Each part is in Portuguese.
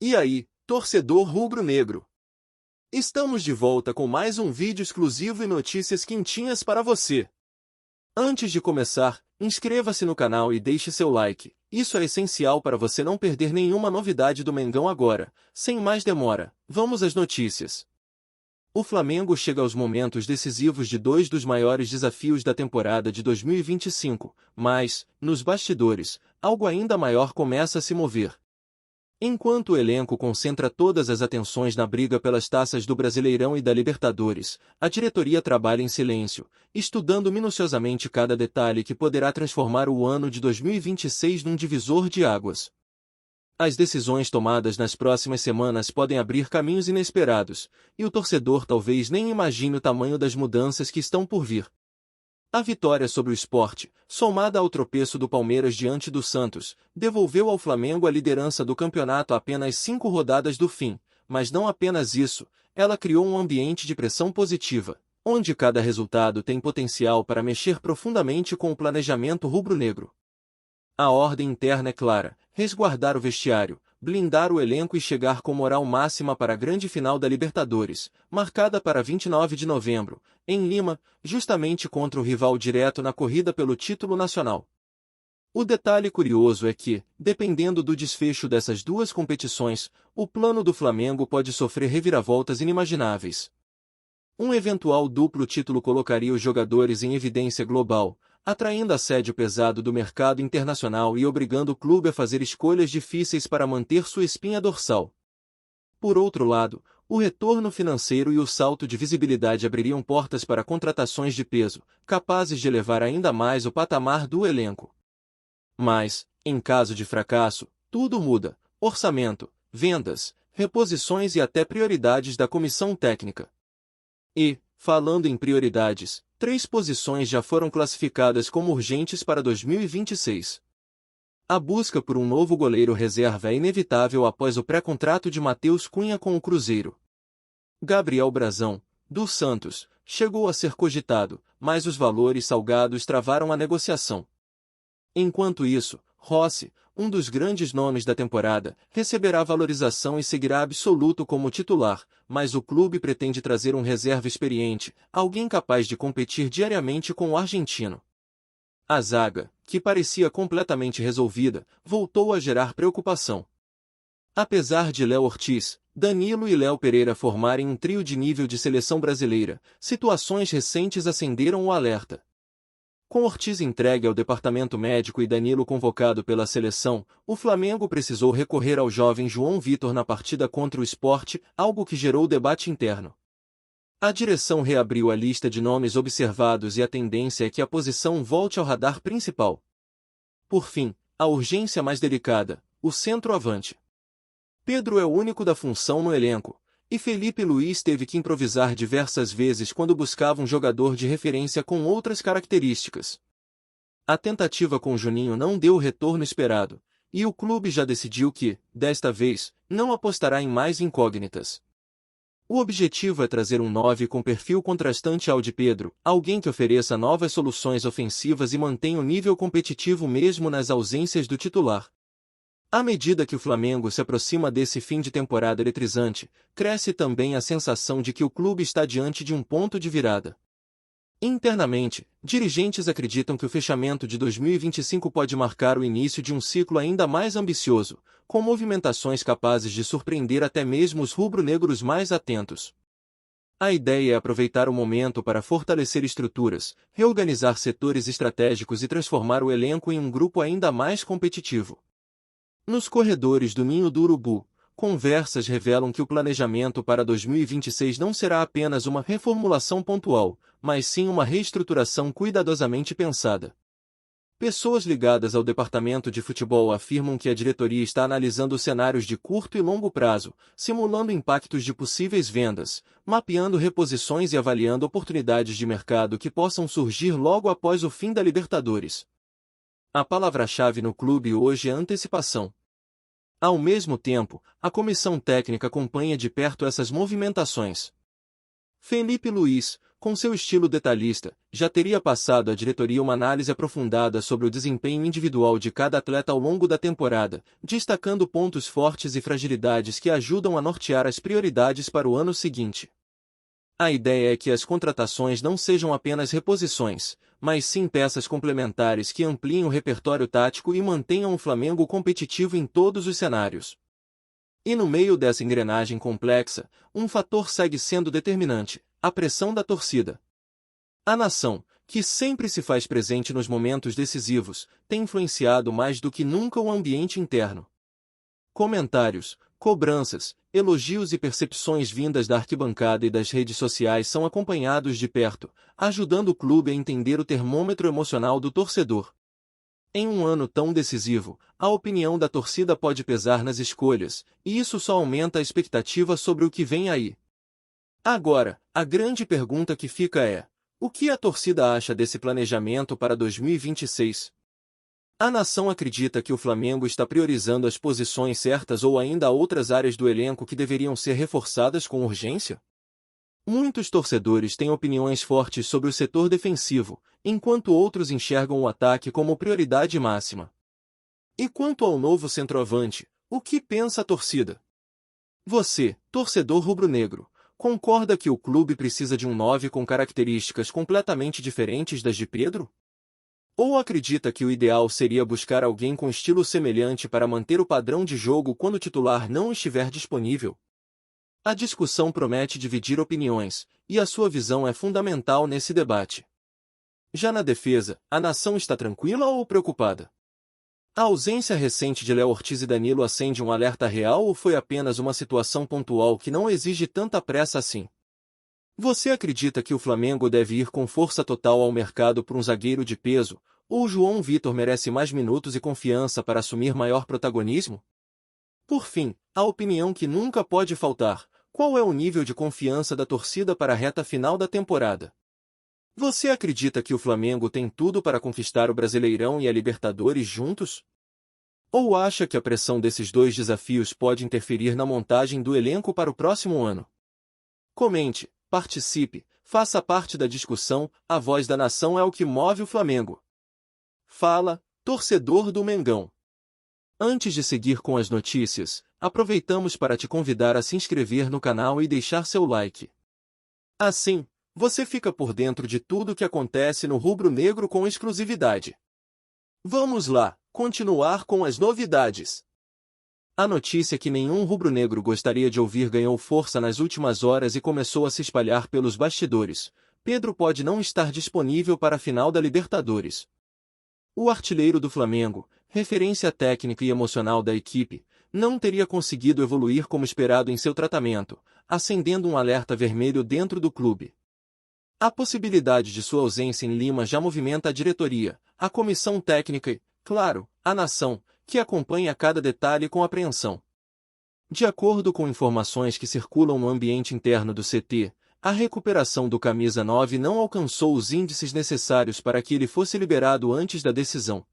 E aí, torcedor rubro-negro? Estamos de volta com mais um vídeo exclusivo e notícias quentinhas para você. Antes de começar, inscreva-se no canal e deixe seu like. Isso é essencial para você não perder nenhuma novidade do Mengão agora. Sem mais demora, vamos às notícias. O Flamengo chega aos momentos decisivos de dois dos maiores desafios da temporada de 2025, mas, nos bastidores, algo ainda maior começa a se mover. Enquanto o elenco concentra todas as atenções na briga pelas taças do Brasileirão e da Libertadores, a diretoria trabalha em silêncio, estudando minuciosamente cada detalhe que poderá transformar o ano de 2026 num divisor de águas. As decisões tomadas nas próximas semanas podem abrir caminhos inesperados, e o torcedor talvez nem imagine o tamanho das mudanças que estão por vir. A vitória sobre o Sport, somada ao tropeço do Palmeiras diante do Santos, devolveu ao Flamengo a liderança do campeonato a apenas 5 rodadas do fim, mas não apenas isso, ela criou um ambiente de pressão positiva, onde cada resultado tem potencial para mexer profundamente com o planejamento rubro-negro. A ordem interna é clara: resguardar o vestiário, blindar o elenco e chegar com moral máxima para a grande final da Libertadores, marcada para 29 de novembro, em Lima, justamente contra o rival direto na corrida pelo título nacional. O detalhe curioso é que, dependendo do desfecho dessas duas competições, o plano do Flamengo pode sofrer reviravoltas inimagináveis. Um eventual duplo título colocaria os jogadores em evidência global, atraindo assédio pesado do mercado internacional e obrigando o clube a fazer escolhas difíceis para manter sua espinha dorsal. Por outro lado, o retorno financeiro e o salto de visibilidade abririam portas para contratações de peso, capazes de elevar ainda mais o patamar do elenco. Mas, em caso de fracasso, tudo muda: orçamento, vendas, reposições e até prioridades da comissão técnica. E, falando em prioridades, 3 posições já foram classificadas como urgentes para 2026. A busca por um novo goleiro reserva é inevitável após o pré-contrato de Matheus Cunha com o Cruzeiro. Gabriel Brazão, do Santos, chegou a ser cogitado, mas os valores salgados travaram a negociação. Enquanto isso, Rossi, um dos grandes nomes da temporada, receberá valorização e seguirá absoluto como titular, mas o clube pretende trazer um reserva experiente, alguém capaz de competir diariamente com o argentino. A zaga, que parecia completamente resolvida, voltou a gerar preocupação. Apesar de Léo Ortiz, Danilo e Léo Pereira formarem um trio de nível de seleção brasileira, situações recentes acenderam o alerta. Com Ortiz entregue ao departamento médico e Danilo convocado pela seleção, o Flamengo precisou recorrer ao jovem João Vitor na partida contra o Sport, algo que gerou debate interno. A direção reabriu a lista de nomes observados e a tendência é que a posição volte ao radar principal. Por fim, a urgência mais delicada: o centroavante. Pedro é o único da função no elenco, e Felipe Luiz teve que improvisar diversas vezes quando buscava um jogador de referência com outras características. A tentativa com Juninho não deu o retorno esperado, e o clube já decidiu que, desta vez, não apostará em mais incógnitas. O objetivo é trazer um 9 com perfil contrastante ao de Pedro, alguém que ofereça novas soluções ofensivas e mantenha o nível competitivo mesmo nas ausências do titular. À medida que o Flamengo se aproxima desse fim de temporada eletrizante, cresce também a sensação de que o clube está diante de um ponto de virada. Internamente, dirigentes acreditam que o fechamento de 2025 pode marcar o início de um ciclo ainda mais ambicioso, com movimentações capazes de surpreender até mesmo os rubro-negros mais atentos. A ideia é aproveitar o momento para fortalecer estruturas, reorganizar setores estratégicos e transformar o elenco em um grupo ainda mais competitivo. Nos corredores do Ninho do Urubu, conversas revelam que o planejamento para 2026 não será apenas uma reformulação pontual, mas sim uma reestruturação cuidadosamente pensada. Pessoas ligadas ao departamento de futebol afirmam que a diretoria está analisando cenários de curto e longo prazo, simulando impactos de possíveis vendas, mapeando reposições e avaliando oportunidades de mercado que possam surgir logo após o fim da Libertadores. A palavra-chave no clube hoje é antecipação. Ao mesmo tempo, a comissão técnica acompanha de perto essas movimentações. Felipe Luiz, com seu estilo detalhista, já teria passado à diretoria uma análise aprofundada sobre o desempenho individual de cada atleta ao longo da temporada, destacando pontos fortes e fragilidades que ajudam a nortear as prioridades para o ano seguinte. A ideia é que as contratações não sejam apenas reposições, mas sim peças complementares que ampliem o repertório tático e mantenham o Flamengo competitivo em todos os cenários. E no meio dessa engrenagem complexa, um fator segue sendo determinante: a pressão da torcida. A nação, que sempre se faz presente nos momentos decisivos, tem influenciado mais do que nunca o ambiente interno. Comentários, cobranças, elogios e percepções vindas da arquibancada e das redes sociais são acompanhados de perto, ajudando o clube a entender o termômetro emocional do torcedor. Em um ano tão decisivo, a opinião da torcida pode pesar nas escolhas, e isso só aumenta a expectativa sobre o que vem aí. Agora, a grande pergunta que fica é: o que a torcida acha desse planejamento para 2026? A nação acredita que o Flamengo está priorizando as posições certas ou ainda há outras áreas do elenco que deveriam ser reforçadas com urgência? Muitos torcedores têm opiniões fortes sobre o setor defensivo, enquanto outros enxergam o ataque como prioridade máxima. E quanto ao novo centroavante, o que pensa a torcida? Você, torcedor rubro-negro, concorda que o clube precisa de um 9 com características completamente diferentes das de Pedro? Ou acredita que o ideal seria buscar alguém com estilo semelhante para manter o padrão de jogo quando o titular não estiver disponível? A discussão promete dividir opiniões, e a sua visão é fundamental nesse debate. Já na defesa, a nação está tranquila ou preocupada? A ausência recente de Léo Ortiz e Danilo acende um alerta real ou foi apenas uma situação pontual que não exige tanta pressa assim? Você acredita que o Flamengo deve ir com força total ao mercado por um zagueiro de peso, ou João Vitor merece mais minutos e confiança para assumir maior protagonismo? Por fim, a opinião que nunca pode faltar: qual é o nível de confiança da torcida para a reta final da temporada? Você acredita que o Flamengo tem tudo para conquistar o Brasileirão e a Libertadores juntos? Ou acha que a pressão desses dois desafios pode interferir na montagem do elenco para o próximo ano? Comente, participe, faça parte da discussão. A voz da nação é o que move o Flamengo. Fala, torcedor do Mengão. Antes de seguir com as notícias, aproveitamos para te convidar a se inscrever no canal e deixar seu like. Assim, você fica por dentro de tudo o que acontece no rubro-negro com exclusividade. Vamos lá, continuar com as novidades. A notícia que nenhum rubro-negro gostaria de ouvir ganhou força nas últimas horas e começou a se espalhar pelos bastidores: Pedro pode não estar disponível para a final da Libertadores. O artilheiro do Flamengo, referência técnica e emocional da equipe, não teria conseguido evoluir como esperado em seu tratamento, acendendo um alerta vermelho dentro do clube. A possibilidade de sua ausência em Lima já movimenta a diretoria, a comissão técnica e, claro, a nação, que acompanha cada detalhe com apreensão. De acordo com informações que circulam no ambiente interno do CT, a recuperação do camisa 9 não alcançou os índices necessários para que ele fosse liberado antes da decisão.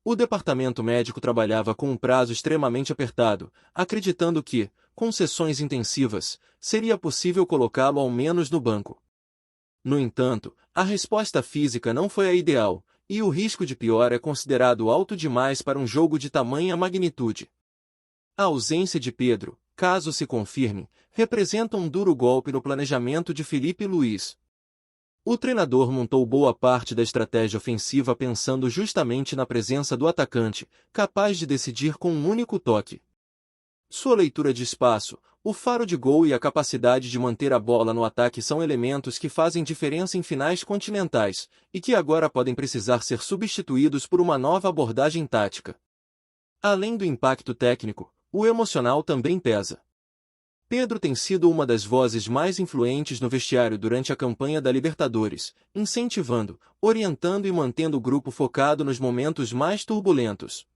O departamento médico trabalhava com um prazo extremamente apertado, acreditando que, com sessões intensivas, seria possível colocá-lo ao menos no banco. No entanto, a resposta física não foi a ideal, e o risco de pior é considerado alto demais para um jogo de tamanha magnitude. A ausência de Pedro, caso se confirme, representa um duro golpe no planejamento de Felipe Luiz. O treinador montou boa parte da estratégia ofensiva pensando justamente na presença do atacante, capaz de decidir com um único toque. Sua leitura de espaço, o faro de gol e a capacidade de manter a bola no ataque são elementos que fazem diferença em finais continentais, e que agora podem precisar ser substituídos por uma nova abordagem tática. Além do impacto técnico, o emocional também pesa. Pedro tem sido uma das vozes mais influentes no vestiário durante a campanha da Libertadores, incentivando, orientando e mantendo o grupo focado nos momentos mais turbulentos.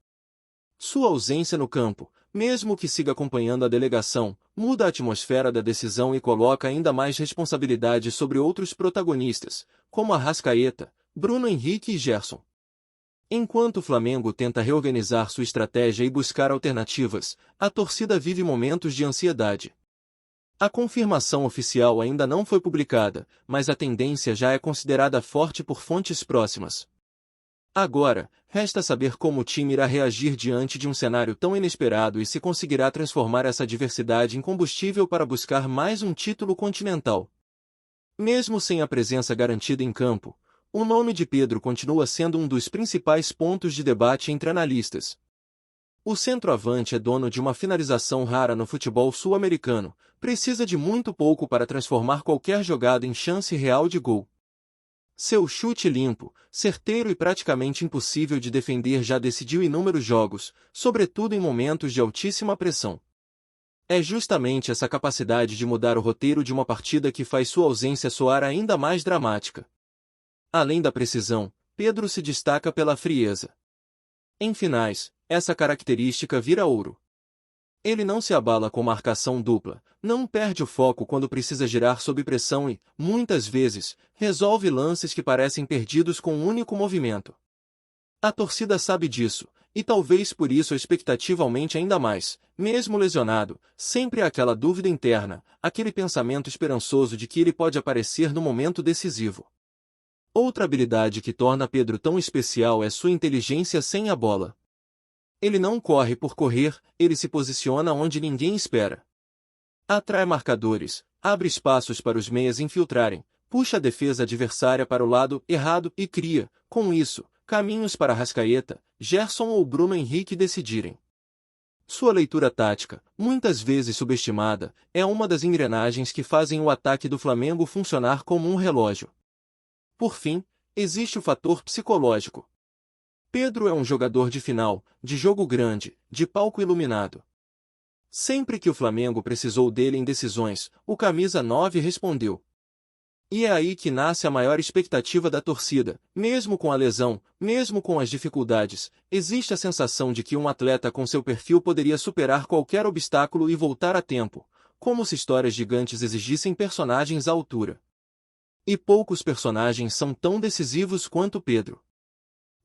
Sua ausência no campo, mesmo que siga acompanhando a delegação, muda a atmosfera da decisão e coloca ainda mais responsabilidade sobre outros protagonistas, como Arrascaeta, Bruno Henrique e Gerson. Enquanto o Flamengo tenta reorganizar sua estratégia e buscar alternativas, a torcida vive momentos de ansiedade. A confirmação oficial ainda não foi publicada, mas a tendência já é considerada forte por fontes próximas. Agora, resta saber como o time irá reagir diante de um cenário tão inesperado e se conseguirá transformar essa diversidade em combustível para buscar mais um título continental. Mesmo sem a presença garantida em campo, o nome de Pedro continua sendo um dos principais pontos de debate entre analistas. O centroavante é dono de uma finalização rara no futebol sul-americano, precisa de muito pouco para transformar qualquer jogada em chance real de gol. Seu chute limpo, certeiro e praticamente impossível de defender já decidiu inúmeros jogos, sobretudo em momentos de altíssima pressão. É justamente essa capacidade de mudar o roteiro de uma partida que faz sua ausência soar ainda mais dramática. Além da precisão, Pedro se destaca pela frieza. Em finais, essa característica vira ouro. Ele não se abala com marcação dupla, não perde o foco quando precisa girar sob pressão e, muitas vezes, resolve lances que parecem perdidos com um único movimento. A torcida sabe disso, e talvez por isso a expectativa aumente ainda mais. Mesmo lesionado, sempre há aquela dúvida interna, aquele pensamento esperançoso de que ele pode aparecer no momento decisivo. Outra habilidade que torna Pedro tão especial é sua inteligência sem a bola. Ele não corre por correr, ele se posiciona onde ninguém espera. Atrai marcadores, abre espaços para os meias infiltrarem, puxa a defesa adversária para o lado errado e cria, com isso, caminhos para Arrascaeta, Gerson ou Bruno Henrique decidirem. Sua leitura tática, muitas vezes subestimada, é uma das engrenagens que fazem o ataque do Flamengo funcionar como um relógio. Por fim, existe o fator psicológico. Pedro é um jogador de final, de jogo grande, de palco iluminado. Sempre que o Flamengo precisou dele em decisões, o camisa 9 respondeu. E é aí que nasce a maior expectativa da torcida. Mesmo com a lesão, mesmo com as dificuldades, existe a sensação de que um atleta com seu perfil poderia superar qualquer obstáculo e voltar a tempo, como se histórias gigantes exigissem personagens à altura. E poucos personagens são tão decisivos quanto Pedro.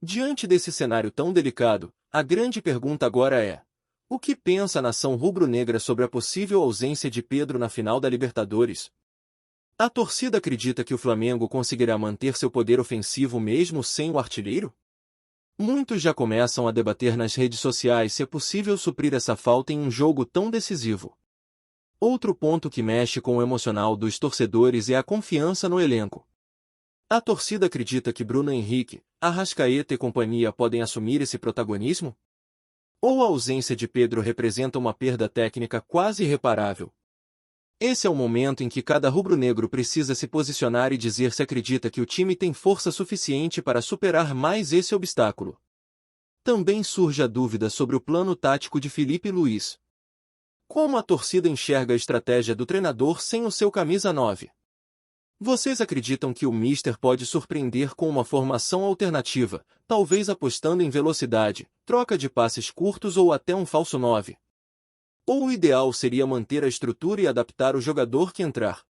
Diante desse cenário tão delicado, a grande pergunta agora é: o que pensa a nação rubro-negra sobre a possível ausência de Pedro na final da Libertadores? A torcida acredita que o Flamengo conseguirá manter seu poder ofensivo mesmo sem o artilheiro? Muitos já começam a debater nas redes sociais se é possível suprir essa falta em um jogo tão decisivo. Outro ponto que mexe com o emocional dos torcedores é a confiança no elenco. A torcida acredita que Bruno Henrique, Arrascaeta e companhia podem assumir esse protagonismo? Ou a ausência de Pedro representa uma perda técnica quase irreparável? Esse é o momento em que cada rubro-negro precisa se posicionar e dizer se acredita que o time tem força suficiente para superar mais esse obstáculo. Também surge a dúvida sobre o plano tático de Felipe Luiz. Como a torcida enxerga a estratégia do treinador sem o seu camisa 9? Vocês acreditam que o Mister pode surpreender com uma formação alternativa, talvez apostando em velocidade, troca de passes curtos ou até um falso 9? Ou o ideal seria manter a estrutura e adaptar o jogador que entrar?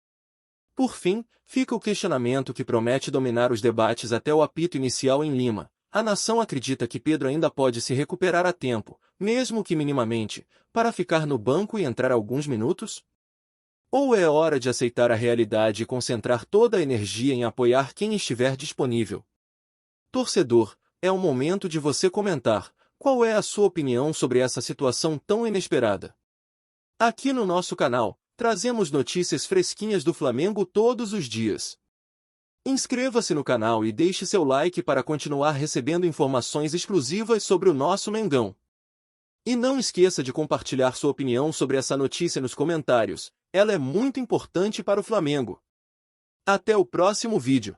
Por fim, fica o questionamento que promete dominar os debates até o apito inicial em Lima. A nação acredita que Pedro ainda pode se recuperar a tempo, mesmo que minimamente, para ficar no banco e entrar alguns minutos? Ou é hora de aceitar a realidade e concentrar toda a energia em apoiar quem estiver disponível? Torcedor, é o momento de você comentar. Qual é a sua opinião sobre essa situação tão inesperada? Aqui no nosso canal, trazemos notícias fresquinhas do Flamengo todos os dias. Inscreva-se no canal e deixe seu like para continuar recebendo informações exclusivas sobre o nosso Mengão. E não esqueça de compartilhar sua opinião sobre essa notícia nos comentários. Ela é muito importante para o Flamengo. Até o próximo vídeo.